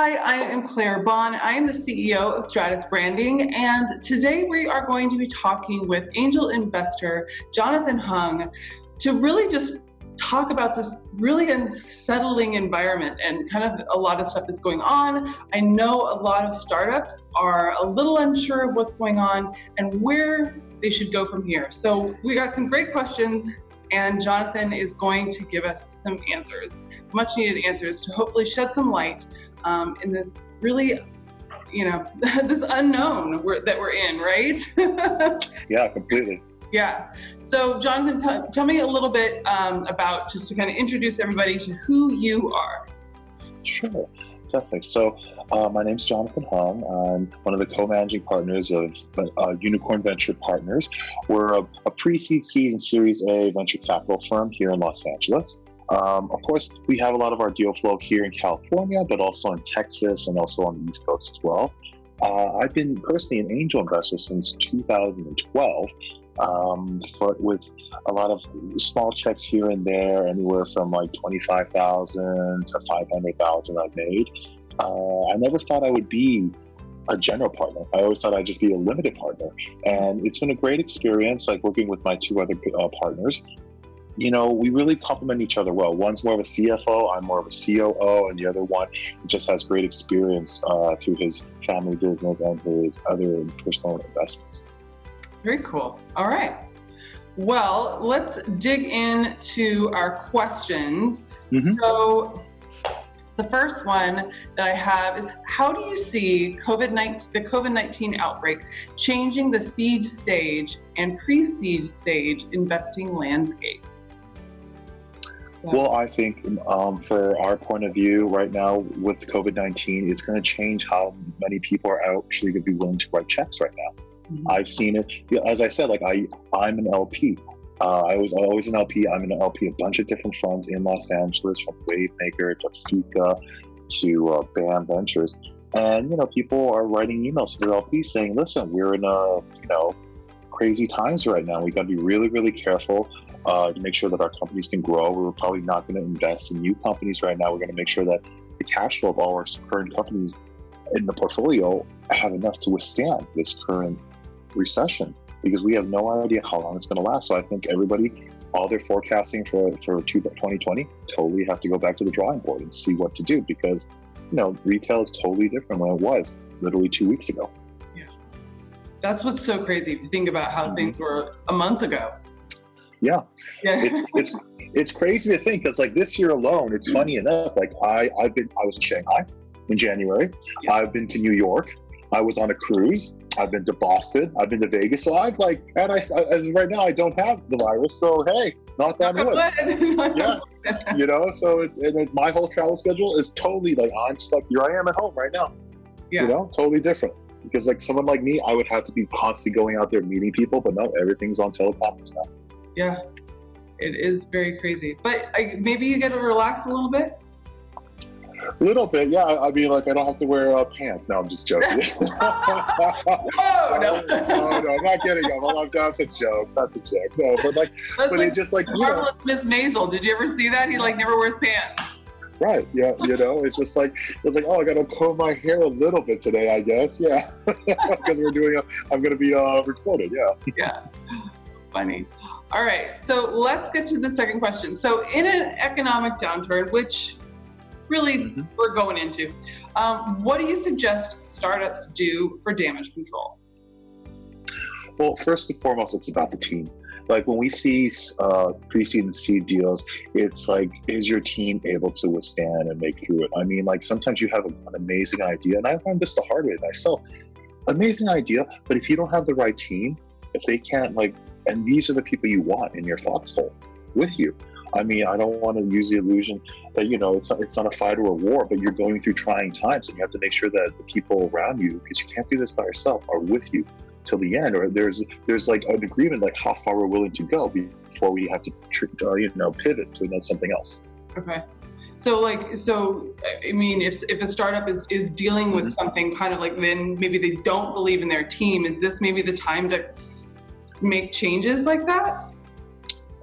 Hi, I am Claire Bahn. I am the CEO of Stratus Branding, and today we are going to be talking with angel investor Jonathan Hung to really just talk about this really unsettling environment and kind of a lot of stuff that's going on. I know a lot of startups are a little unsure of what's going on and where they should go from here. So we got some great questions, and Jonathan is going to give us some answers, much needed answers, to hopefully shed some light in this really, this unknown that we're in, right? Yeah, completely. Yeah. So Jonathan, tell me a little bit about, just to kind of introduce everybody to who you are. Sure, definitely. So my name's Jonathan Hung. I'm one of the co-managing partners of Unicorn Venture Partners. We're a pre-seed, seed, and Series A venture capital firm here in Los Angeles. Of course, we have a lot of our deal flow here in California, but also in Texas and also on the East Coast as well. I've been personally an angel investor since 2012, with a lot of small checks here and there, anywhere from like 25,000 to 500,000 I've made. I never thought I would be a general partner. I always thought I'd just be a limited partner. And it's been a great experience, like working with my two other partners. You know, we really complement each other well. One's more of a CFO, I'm more of a COO, and the other one just has great experience through his family business and his other personal investments. Very cool. All right. Well, let's dig into our questions. Mm-hmm. So the first one that I have is, how do you see the COVID-19 outbreak changing the seed stage and pre-seed stage investing landscape? Well, I think for our point of view right now with COVID-19, it's going to change how many people are actually going to be willing to write checks right now. Mm-hmm. I've seen it, as I said, like I'm an LP. I was always an LP. I'm an LP, a bunch of different funds in Los Angeles, from Wavemaker to Fika to BAM Ventures. And, people are writing emails to their LP saying, listen, we're in crazy times right now. We got to be really, really careful to make sure that our companies can grow. We're probably not going to invest in new companies right now. We're going to make sure that the cash flow of all our current companies in the portfolio have enough to withstand this current recession, because we have no idea how long it's going to last. So I think everybody, all their forecasting for 2020, totally have to go back to the drawing board and see what to do, because retail is totally different than it was literally 2 weeks ago. Yeah, that's what's so crazy if you think about how things were a month ago. Yeah. It's crazy to think, because like this year alone, it's funny enough. Like I was in Shanghai in January. Yeah. I've been to New York. I was on a cruise. I've been to Boston. I've been to Vegas. So I've as of right now, I don't have the virus. So hey, knock on wood. Yeah. So it's my whole travel schedule is totally like, I'm just like, here I am at home right now. Yeah. Totally different. Because like someone like me, I would have to be constantly going out there meeting people, but no, everything's on teleconference now. Yeah, it is very crazy. But maybe you get to relax a little bit? A little bit, yeah. I mean, like, I don't have to wear pants. No, I'm just joking. Whoa, no, I'm not kidding. That's a joke. That's a joke. No, but like, it's just like, marvelous Miss Maisel. Did you ever see that? He like never wears pants. Right. Yeah. It's just like, oh, I got to comb my hair a little bit today, I guess. Yeah. Because I'm going to be recorded. Yeah. Yeah. Funny. All right, so let's get to the second question. So in an economic downturn, which really we're going into, what do you suggest startups do for damage control? Well, first and foremost, it's about the team. Like when we see pre-seed and seed deals, it's like, is your team able to withstand and make through it? I mean, like sometimes you have an amazing idea, and I learned this the hard way myself. Amazing idea, but if you don't have the right team, if they can't and these are the people you want in your foxhole with you. I mean, I don't want to use the illusion that, it's not a fight or a war, but you're going through trying times, and you have to make sure that the people around you, because you can't do this by yourself, are with you till the end. Or there's like an agreement, like how far we're willing to go before we have to, pivot to something else. Okay. So I mean, if a startup is dealing with something kind of like, then maybe they don't believe in their team, is this maybe the time to make changes like that?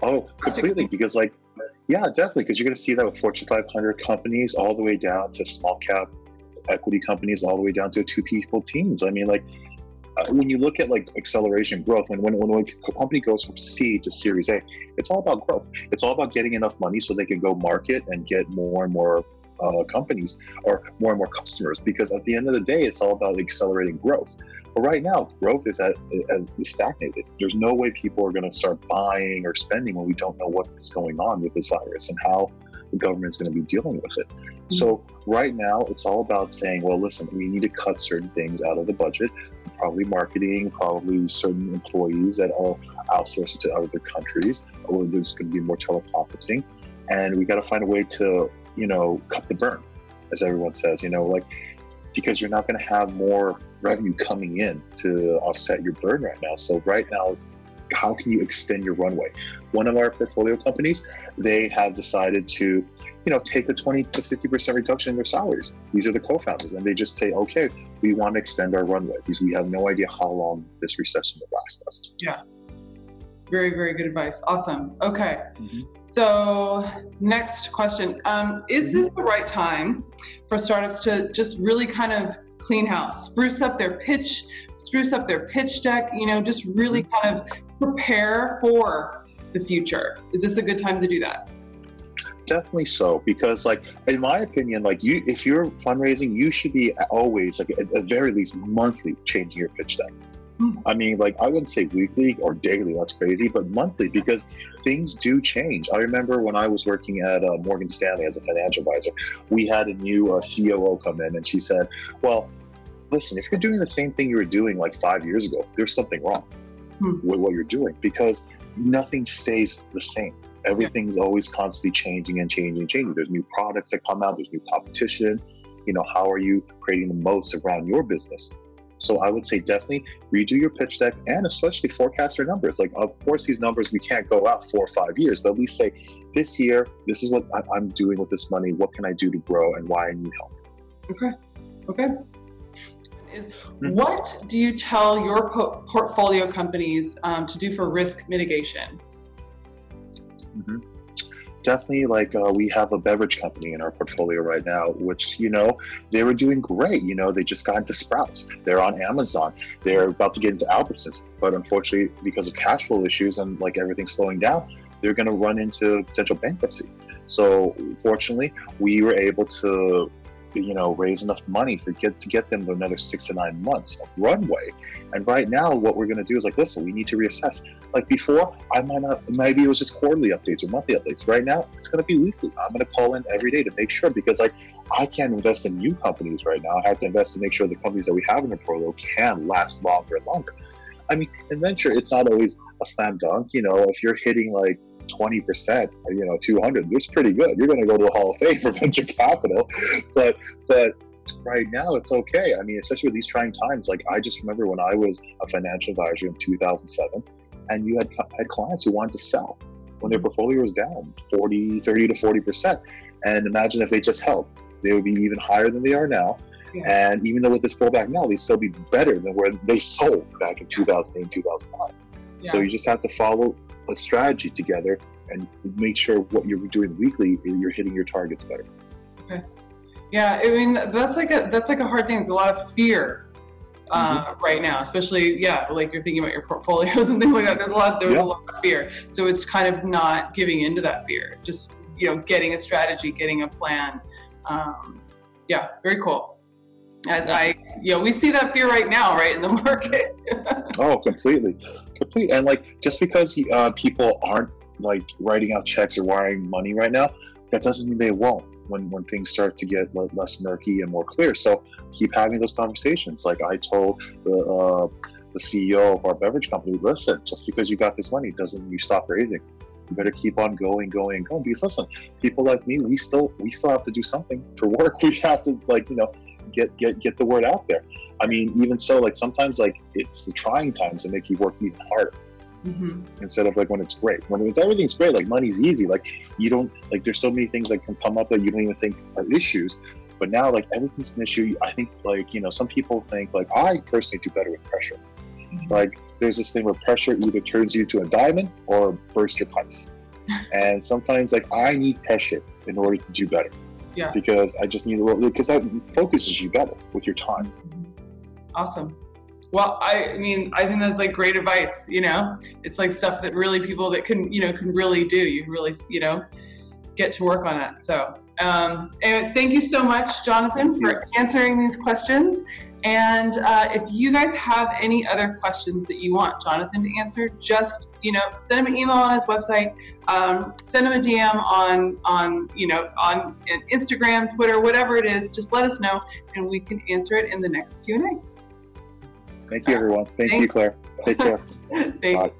Oh, completely. Because yeah, definitely. Because you're going to see that with Fortune 500 companies all the way down to small cap equity companies all the way down to 2 people teams. I mean, like, when you look at like acceleration growth, when a company goes from C to Series A, it's all about growth. It's all about getting enough money so they can go market and get more and more companies or more and more customers. Because at the end of the day, it's all about accelerating growth. But right now, growth is stagnated. There's no way people are going to start buying or spending when we don't know what's going on with this virus and how the government's going to be dealing with it. So right now, it's all about saying, well, listen, we need to cut certain things out of the budget, probably marketing, probably certain employees that are outsourced to other countries, or there's going to be more teleconferencing. And we got to find a way to, cut the burn, as everyone says, because you're not going to have more revenue coming in to offset your burn right now. So right now, how can you extend your runway? One of our portfolio companies, they have decided to, take a 20 to 50% reduction in their salaries. These are the co-founders, and they just say, okay, we want to extend our runway because we have no idea how long this recession will last us. Yeah. Very, very good advice. Awesome. Okay. So next question. Is this the right time for startups to just really kind of clean house, spruce up their pitch deck, just really kind of prepare for the future? Is this a good time to do that? Definitely so, because in my opinion, if you're fundraising, you should be always at the very least monthly changing your pitch deck. I mean, I wouldn't say weekly or daily, that's crazy, but monthly, because things do change. I remember when I was working at Morgan Stanley as a financial advisor, we had a new COO come in, and she said, well, listen, if you're doing the same thing you were doing 5 years ago, there's something wrong with what you're doing, because nothing stays the same. Everything's always constantly changing and changing. There's new products that come out, there's new competition. How are you creating the most around your business? So I would say definitely redo your pitch decks, and especially forecast your numbers. Of course, these numbers, we can't go out 4 or 5 years, but at least say, this year, this is what I'm doing with this money. What can I do to grow and why I need help? Okay. What do you tell your portfolio companies to do for risk mitigation? Definitely, we have a beverage company in our portfolio right now, which, they were doing great. They just got into Sprouts. They're on Amazon. They're about to get into Albertsons. But unfortunately, because of cash flow issues and everything slowing down, they're going to run into potential bankruptcy. So fortunately, we were able to raise enough money to get them to another 6 to 9 months of runway. And right now, what we're going to do is listen, we need to reassess. Before, maybe it was just quarterly updates or monthly updates. Right now, it's going to be weekly. I'm going to call in every day to make sure, because I can't invest in new companies right now. I have to invest to make sure the companies that we have in the portfolio can last longer and longer. I mean, in venture, it's not always a slam dunk. If you're hitting 20%, 200, it's pretty good. You're going to go to the Hall of Fame for venture capital. But right now, it's okay. I mean, especially with these trying times. I just remember when I was a financial advisor in 2007, and you had clients who wanted to sell when their portfolio was down 30 to 40%. And imagine if they just held, they would be even higher than they are now. Yeah. And even though with this pullback now, they'd still be better than where they sold back in 2008, 2009. Yeah. So you just have to follow a strategy together and make sure what you're doing weekly, you're hitting your targets better. Okay. Yeah, I mean, that's like a hard thing. There's a lot of fear right now, especially, you're thinking about your portfolios and things like that. There's a lot of fear. So it's kind of not giving into that fear, just, getting a strategy, getting a plan. Very cool. We see that fear right now, right, in the market. Oh, completely. And just because people aren't writing out checks or wiring money right now, that doesn't mean they won't when things start to get less murky and more clear. So keep having those conversations. I told the CEO of our beverage company, listen, just because you got this money doesn't mean you stop raising. You better keep on going. Because listen, people like me, we still have to do something for work. We have to get the word out there. I mean, even so, sometimes it's the trying times that make you work even harder. Instead of when it's great. When everything's great, money's easy. You don't there's so many things that can come up that you don't even think are issues. But now everything's an issue. I think some people think I personally do better with pressure. There's this thing where pressure either turns you to a diamond or bursts your pipes. And sometimes I need pressure in order to do better. Yeah. Because I just need a little, because that focuses you better with your time. Awesome. Well, I mean, I think that's like great advice, you know, it's like stuff that really people that can really do, you can really, get to work on it. So, and thank you so much, Jonathan, for answering these questions. And if you guys have any other questions that you want Jonathan to answer, just, send him an email on his website, send him a DM on Instagram, Twitter, whatever it is, just let us know and we can answer it in the next Q&A. Thank you, everyone. Thank you, Claire. Take care. Thanks. Bye.